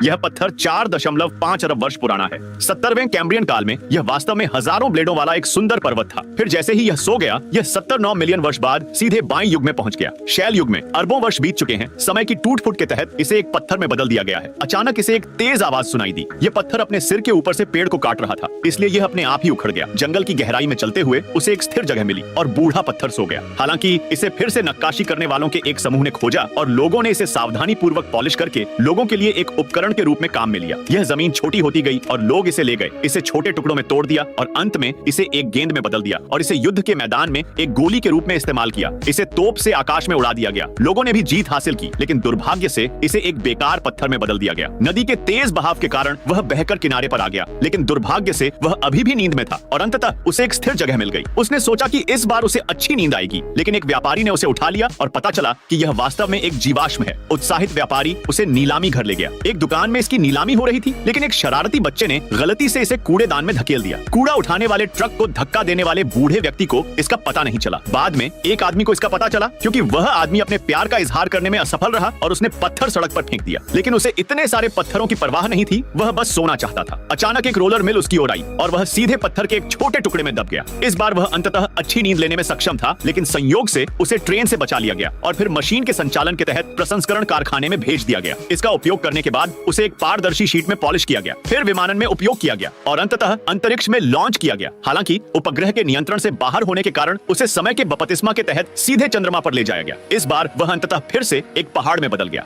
यह पत्थर 4.5 अरब वर्ष पुराना है। 70वें कैम्ब्रियन काल में यह वास्तव में हजारों ब्लेडों वाला एक सुंदर पर्वत था। फिर जैसे ही यह सो गया, यह 79 मिलियन वर्ष बाद सीधे बाएं युग में पहुंच गया। शैल युग में अरबों वर्ष बीत चुके हैं। समय की टूट फूट के तहत इसे एक पत्थर में बदल दिया गया है। अचानक इसे एक तेज आवाज सुनाई दी। यह पत्थर अपने सिर के ऊपर से पेड़ को काट रहा था, इसलिए यह अपने आप ही उखड़ गया। जंगल की गहराई में चलते हुए उसे एक स्थिर जगह मिली और बूढ़ा पत्थर सो गया। हालांकि इसे फिर से नक्काशी करने वालों के एक समूह ने खोजा और लोगों ने इसे सावधानी पूर्वक पॉलिश करके लोगों के लिए एक उपकरण के रूप में काम में लिया। यह जमीन छोटी होती गई और लोग इसे ले गए, इसे छोटे टुकड़ों में तोड़ दिया और अंत में इसे एक गेंद में बदल दिया और इसे युद्ध के मैदान में एक गोली के रूप में इस्तेमाल किया। इसे तोप से आकाश में उड़ा दिया गया। लोगों ने भी जीत हासिल की, लेकिन दुर्भाग्य से इसे एक बेकार पत्थर में बदल दिया गया। नदी के तेज बहाव के कारण वह बहकर किनारे पर आ गया, लेकिन दुर्भाग्य से वह अभी भी नींद में था और अंततः उसे एक स्थिर जगह मिल गई। उसने सोचा कि इस बार उसे अच्छी नींद आएगी, लेकिन एक व्यापारी ने उसे उठा लिया और पता चला कि यह वास्तव में एक जीवाश्म है। उत्साहित व्यापारी उसे नीलामी घर ले गया। एक दुकान में इसकी नीलामी हो रही थी, लेकिन एक शरारती बच्चे ने गलती से इसे कूड़ेदान में धकेल दिया। कूड़ा उठाने वाले ट्रक को धक्का देने वाले बूढ़े व्यक्ति को इसका पता नहीं चला। बाद में एक आदमी को इसका पता चला, क्योंकि वह आदमी अपने प्यार का इजहार करने में असफल रहा और उसने पत्थर सड़क पर फेंक दिया। लेकिन उसे इतने सारे पत्थरों की परवाह नहीं थी, वह बस सोना चाहता था। अचानक एक रोलर मिल उसकी ओर आई और वह सीधे पत्थर के एक छोटे टुकड़े में दब गया। इस बार वह अंततः अच्छी नींद लेने में सक्षम था, लेकिन संयोग से उसे ट्रेन से बचा लिया गया और फिर मशीन के संचालन के तहत प्रसंस्करण कारखाने में भेज दिया गया। इसका उपयोग करने के बाद उसे एक पारदर्शी शीट में पॉलिश किया गया, फिर विमानन में उपयोग किया गया और अंततः अंतरिक्ष में लॉन्च किया गया। हालांकि उपग्रह के नियंत्रण से बाहर होने के कारण उसे समय के बपतिस्मा के तहत सीधे चंद्रमा पर ले जाया गया। इस बार वह अंततः फिर से एक पहाड़ में बदल गया।